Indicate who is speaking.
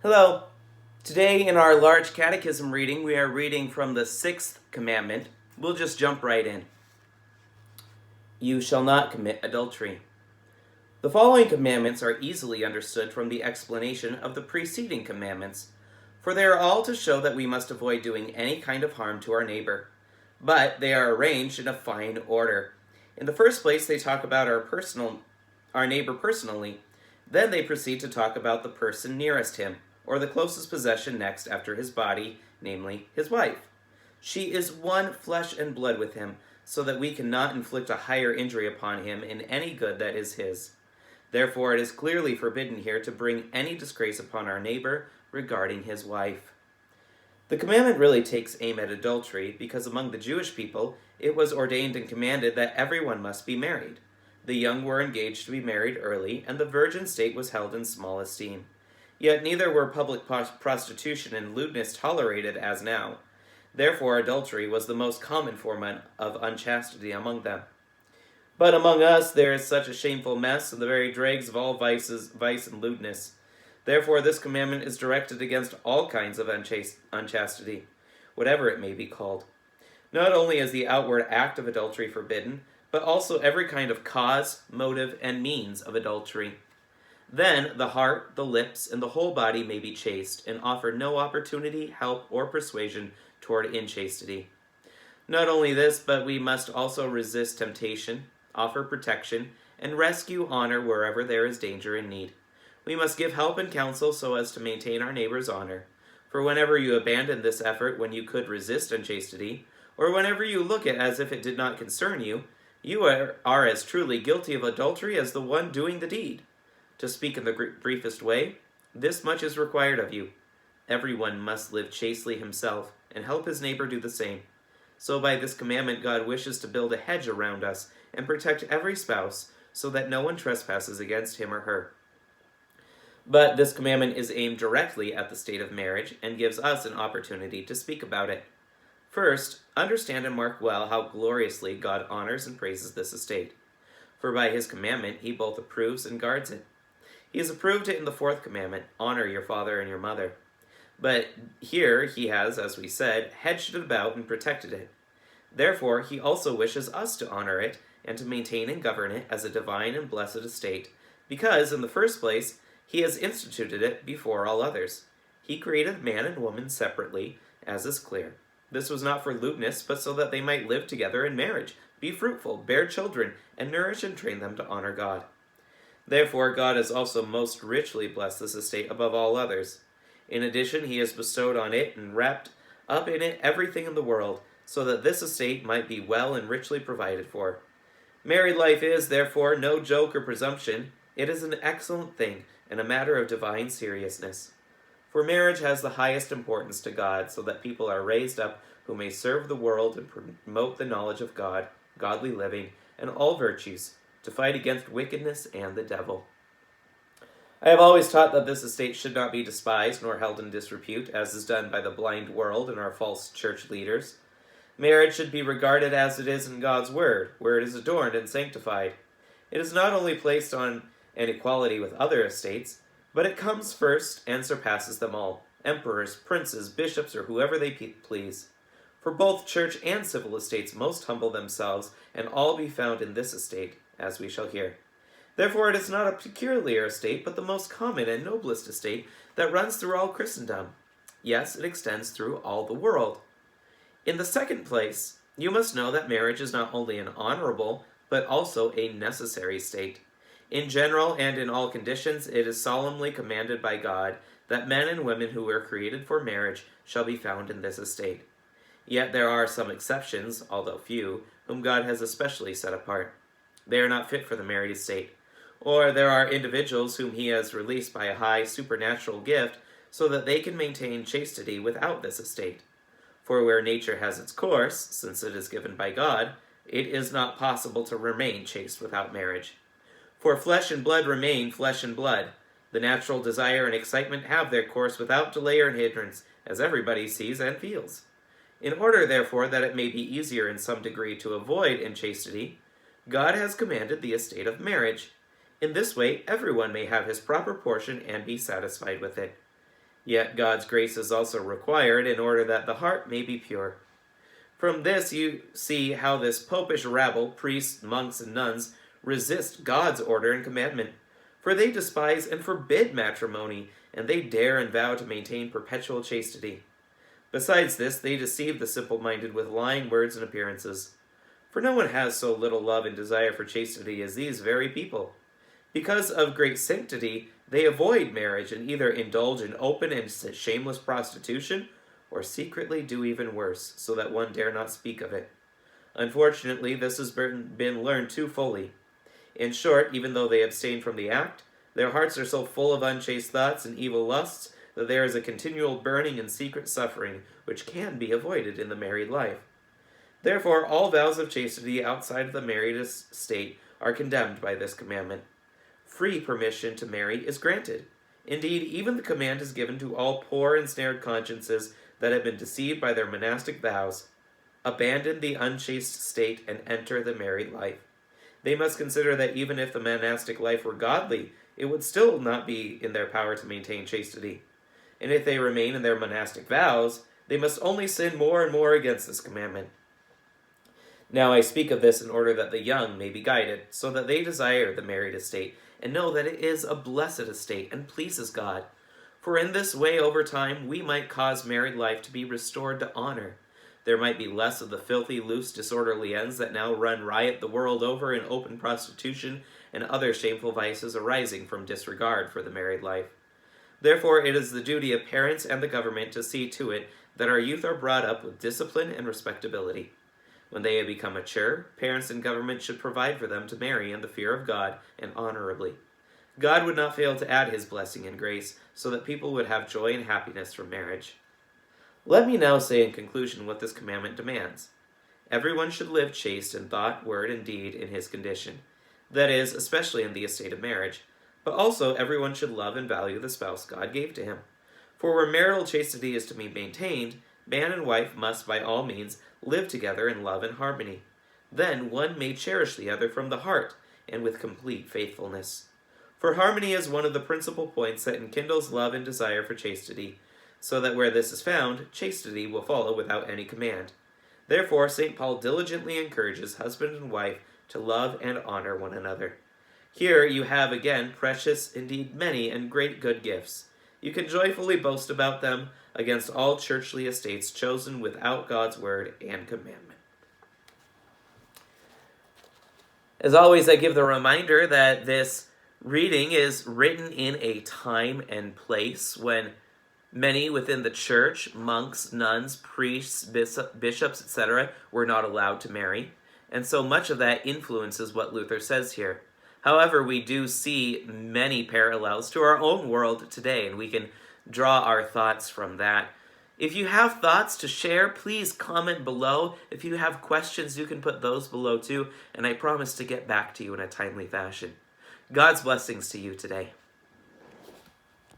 Speaker 1: Hello. Today in our large catechism reading, we are reading from the 6th commandment. We'll just jump right in. You shall not commit adultery. The following commandments are easily understood from the explanation of the preceding commandments, for they are all to show that we must avoid doing any kind of harm to our neighbor. But they are arranged in a fine order. In the first place, they talk about our neighbor personally. Then they proceed to talk about the person nearest him, or the closest possession next after his body, namely his wife. She is one flesh and blood with him, so that we cannot inflict a higher injury upon him in any good that is his. Therefore it is clearly forbidden here to bring any disgrace upon our neighbor regarding his wife. The commandment really takes aim at adultery, because among the Jewish people it was ordained and commanded that everyone must be married. The young were engaged to be married early, and the virgin state was held in small esteem. Yet neither were public prostitution and lewdness tolerated as now. Therefore adultery was the most common form of unchastity among them. But among us there is such a shameful mess, and the very dregs of all vice and lewdness. Therefore this commandment is directed against all kinds of unchastity, whatever it may be called. Not only is the outward act of adultery forbidden, but also every kind of cause, motive, and means of adultery. Then the heart, the lips, and the whole body may be chaste, and offer no opportunity, help, or persuasion toward inchastity. Not only this, but we must also resist temptation, offer protection, and rescue honor wherever there is danger and need. We must give help and counsel so as to maintain our neighbor's honor. For whenever you abandon this effort when you could resist unchastity, or whenever you look at it as if it did not concern you, you are as truly guilty of adultery as the one doing the deed. To speak in the briefest way, this much is required of you. Everyone must live chastely himself, and help his neighbor do the same. So by this commandment God wishes to build a hedge around us, and protect every spouse, so that no one trespasses against him or her. But this commandment is aimed directly at the state of marriage, and gives us an opportunity to speak about it. First, understand and mark well how gloriously God honors and praises this estate. For by his commandment he both approves and guards it. He has approved it in the 4th commandment, honor your father and your mother. But here he has, as we said, hedged it about and protected it. Therefore he also wishes us to honor it, and to maintain and govern it as a divine and blessed estate, because, in the first place, he has instituted it before all others. He created man and woman separately, as is clear. This was not for lewdness, but so that they might live together in marriage, be fruitful, bear children, and nourish and train them to honor God. Therefore God has also most richly blessed this estate above all others. In addition, he has bestowed on it and wrapped up in it everything in the world, so that this estate might be well and richly provided for. Married life is, therefore, no joke or presumption. It is an excellent thing, and a matter of divine seriousness. For marriage has the highest importance to God, so that people are raised up who may serve the world and promote the knowledge of God, godly living, and all virtues, to fight against wickedness and the devil. I have always taught that this estate should not be despised nor held in disrepute, as is done by the blind world and our false church leaders. Marriage should be regarded as it is in God's word, where it is adorned and sanctified. It is not only placed on an equality with other estates, but it comes first and surpasses them all, emperors, princes, bishops, or whoever they please. For both church and civil estates most humble themselves, and all be found in this estate, as we shall hear. Therefore it is not a peculiar estate, but the most common and noblest estate that runs through all Christendom. Yes, it extends through all the world. In the second place, you must know that marriage is not only an honorable, but also a necessary state. In general and in all conditions, it is solemnly commanded by God that men and women who were created for marriage shall be found in this estate. Yet there are some exceptions, although few, whom God has especially set apart. They are not fit for the married estate. Or there are individuals whom he has released by a high supernatural gift, so that they can maintain chastity without this estate. For where nature has its course, since it is given by God, it is not possible to remain chaste without marriage. For flesh and blood remain flesh and blood. The natural desire and excitement have their course without delay or hindrance, as everybody sees and feels. In order, therefore, that it may be easier in some degree to avoid inchastity, God has commanded the estate of marriage. In this way, everyone may have his proper portion and be satisfied with it. Yet God's grace is also required in order that the heart may be pure. From this you see how this popish rabble, priests, monks, and nuns, resist God's order and commandment. For they despise and forbid matrimony, and they dare and vow to maintain perpetual chastity. Besides this, they deceive the simple-minded with lying words and appearances. For no one has so little love and desire for chastity as these very people. Because of great sanctity, they avoid marriage and either indulge in open and shameless prostitution, or secretly do even worse, so that one dare not speak of it. Unfortunately, this has been learned too fully. In short, even though they abstain from the act, their hearts are so full of unchaste thoughts and evil lusts that there is a continual burning and secret suffering which can be avoided in the married life. Therefore, all vows of chastity outside of the married state are condemned by this commandment. Free permission to marry is granted. Indeed, even the command is given to all poor ensnared consciences that have been deceived by their monastic vows. Abandon the unchaste state and enter the married life. They must consider that even if the monastic life were godly, it would still not be in their power to maintain chastity. And if they remain in their monastic vows, they must only sin more and more against this commandment. Now I speak of this in order that the young may be guided, so that they desire the married estate, and know that it is a blessed estate and pleases God. For in this way, over time, we might cause married life to be restored to honor. There might be less of the filthy, loose, disorderly ends that now run riot the world over in open prostitution and other shameful vices arising from disregard for the married life. Therefore, it is the duty of parents and the government to see to it that our youth are brought up with discipline and respectability. When they have become mature, parents and government should provide for them to marry in the fear of God and honorably. God would not fail to add his blessing and grace, so that people would have joy and happiness from marriage. Let me now say in conclusion what this commandment demands. Everyone should live chaste in thought, word, and deed in his condition. That is, especially in the estate of marriage. But also everyone should love and value the spouse God gave to him. For where marital chastity is to be maintained, man and wife must by all means live together in love and harmony. Then one may cherish the other from the heart and with complete faithfulness. For harmony is one of the principal points that enkindles love and desire for chastity, so that where this is found, chastity will follow without any command. Therefore, St. Paul diligently encourages husband and wife to love and honor one another. Here you have again precious, indeed many, and great good gifts. You can joyfully boast about them against all churchly estates chosen without God's word and commandment. As always, I give the reminder that this reading is written in a time and place when many within the church, monks, nuns, priests, bishops, etc., were not allowed to marry, and so much of that influences what Luther says here. However, we do see many parallels to our own world today, and we can draw our thoughts from that. If you have thoughts to share, please comment below. If you have questions, you can put those below too, and I promise to get back to you in a timely fashion. God's blessings to you today.